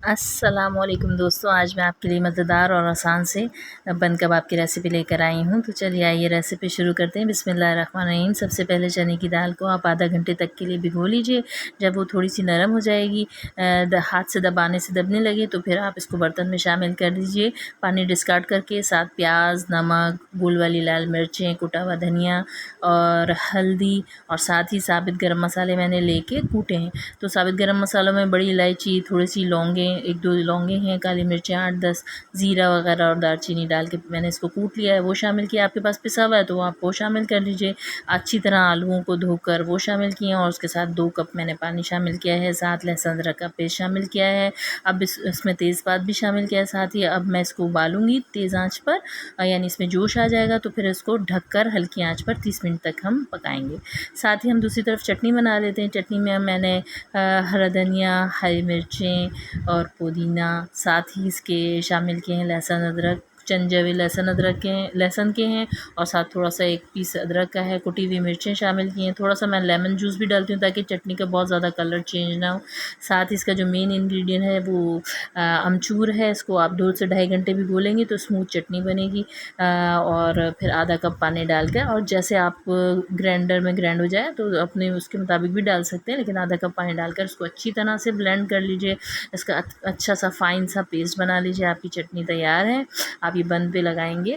अस्सलामुअलैकुम दोस्तों, आज मैं आपके लिए मज़ेदार और आसान से बन कबाब की रेसिपी लेकर आई हूँ। तो चलिए आइए रेसिपी शुरू करते हैं। बिस्मिल्लाहिर्रहमानिर्रहीम। सबसे पहले चने की दाल को आप आधा घंटे तक के लिए भिगो लीजिए। जब वो थोड़ी सी नरम हो जाएगी, हाथ से दबाने से दबने लगे, तो फिर आप इसको बर्तन में शामिल कर दीजिए। पानी डिस्कार्ड करके साथ प्याज, नमक, गोल वाली लाल मिर्चें, कुटा हुआ धनिया और हल्दी और साथ ही साबित गरम मसाले मैंने लेके कूटे हैं। तो साबित गरम मसालों में बड़ी इलायची, थोड़ी सी लौंगें, 1-2 लौंगे हैं, काली मिर्चें 8-10, ज़ीरा वगैरह और दालचीनी डाल के मैंने इसको कूट लिया है, वो शामिल किया। आपके पास पिसा हुआ है तो आप वो शामिल कर लीजिए। अच्छी तरह आलूओं को धोकर वो शामिल किए और उसके साथ 2 कप मैंने पानी शामिल किया है, साथ लहसुन अदरक का पेस्ट शामिल किया है। अब इसमें तेज़पात भी शामिल किया है साथ ही। अब मैं इसको उबालूँगी तेज़ आँच पर, यानी इसमें जोश आ जाएगा तो फिर इसको ढककर हल्की आँच पर 30 मिनट तक हम पकाएँगे। साथ ही हम दूसरी तरफ चटनी बना लेते हैं। चटनी में मैंने हरा धनिया, हरी मिर्चें और पुदीना, साथ ही इसके शामिल किए हैं लहसुन अदरक, चंद जवे लहसुन के हैं और साथ थोड़ा-सा 1 पीस अदरक का है, कुटी हुई मिर्चें शामिल की हैं। थोड़ा-सा मैं लेमन जूस भी डालती हूँ ताकि चटनी का बहुत ज़्यादा कलर चेंज ना हो। साथ ही इसका जो मेन इंग्रीडिएंट है वो अमचूर है। इसको आप 2 से ढाई घंटे भिगोलेंगे तो स्मूथ चटनी बनेगी। और फिर आधा कप पानी डाल कर, और जैसे आप ग्राइंडर में ग्राइंड हो जाए तो अपने उसके मुताबिक भी डाल सकते हैं, लेकिन आधा कप पानी डालकर इसको अच्छी तरह से ब्लेंड कर लीजिए। इसका अच्छा सा फाइन सा पेस्ट बना लीजिए। आपकी चटनी तैयार है। आप ये बंद पे लगाएंगे।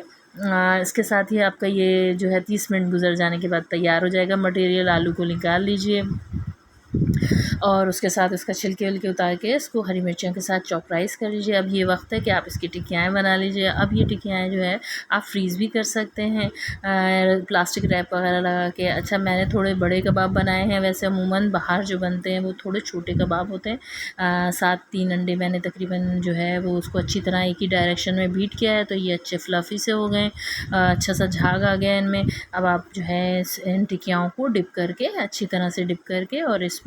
इसके साथ ही आपका ये जो है 30 मिनट गुजर जाने के बाद तैयार हो जाएगा मटेरियल। आलू को निकाल लीजिए और उसके साथ इसका छिलके-विलके उतार के इसको हरी मिर्चियों के साथ चॉप राइस कर लीजिए। अब ये वक्त है कि आप इसकी टिकियाएँ बना लीजिए। अब ये टिकियाएँ जो है आप फ्रीज़ भी कर सकते हैं प्लास्टिक रैप वगैरह लगा के। अच्छा, मैंने थोड़े बड़े कबाब बनाए हैं। वैसे अमूमन बाहर जो बनते हैं वो थोड़े छोटे कबाब होते हैं। साथ 3 अंडे मैंने तकरीबन जो है वो उसको अच्छी तरह एक ही डायरेक्शन में बीट किया है, तो ये अच्छे फ्लफ़ी से हो गए। अच्छा सा झाग आ गया इनमें। अब आप जो है इन टिकियाओं को डिप करके, अच्छी तरह से डिप करके और इसमें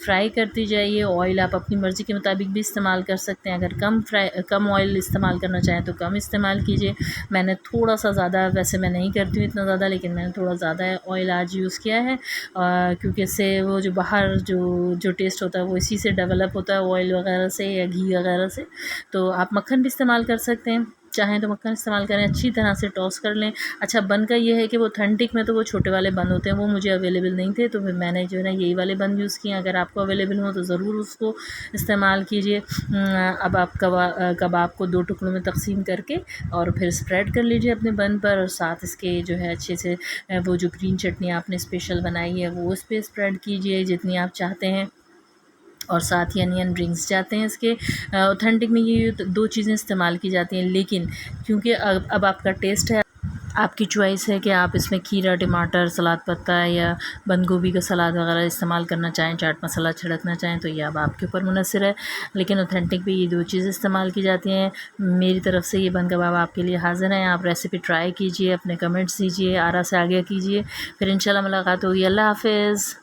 फ्राई करती जाइए। ऑयल आप अपनी मर्ज़ी के मुताबिक भी इस्तेमाल कर सकते हैं। अगर कम ऑयल इस्तेमाल करना चाहें तो कम इस्तेमाल कीजिए। मैंने थोड़ा-सा ज़्यादा, वैसे मैं नहीं करती हूँ इतना ज़्यादा, लेकिन मैंने थोड़ा ज़्यादा ऑयल आज यूज़ किया है क्योंकि इससे वो जो बाहर जो टेस्ट होता है वो इसी से डेवलप होता है, ऑयल वगैरह से या घी वगैरह से। तो आप मक्खन भी इस्तेमाल कर सकते हैं, चाहें तो मक्खन इस्तेमाल करें। अच्छी तरह से टॉस कर लें। अच्छा, बन का ये है कि वो ऑथेंटिक में तो वो छोटे वाले बन होते हैं, वो मुझे अवेलेबल नहीं थे, तो फिर मैंने जो है ना यही वाले बन यूज़ किए हैं। अगर आपको अवेलेबल हो तो ज़रूर उसको इस्तेमाल कीजिए। अब आप कबाब को 2 टुकड़ों में तक़सीम करके और फिर स्प्रेड कर लीजिए अपने बन पर, और साथ इसके जो है अच्छे से वो जो ग्रीन चटनी आपने स्पेशल बनाई है वो उस पे स्प्रेड कीजिए जितनी आप चाहते हैं। और साथ ही अनियन रिंग्स जाते हैं इसके। ऑथेंटिक में ये 2 चीज़ें इस्तेमाल की जाती हैं, लेकिन क्योंकि अब आपका टेस्ट है, आपकी चॉइस है कि आप इसमें खीरा, टमाटर, सलाद पत्ता या बंद गोभी का सलाद वगैरह इस्तेमाल करना चाहें, चाट मसाला छिड़कना चाहें, तो ये अब आपके ऊपर मुनहसर है। लेकिन ऑथेंटिक पे ये 2 चीज़ें इस्तेमाल की जाती हैं। मेरी तरफ से ये बन कबाब आपके लिए हाज़िर हैं। आप रेसिपी ट्राई कीजिए, अपने कमेंट्स दीजिए, आरा से आगे कीजिए। फिर इंशाल्लाह मुलाकात होगी। अल्लाह हाफ़िज़।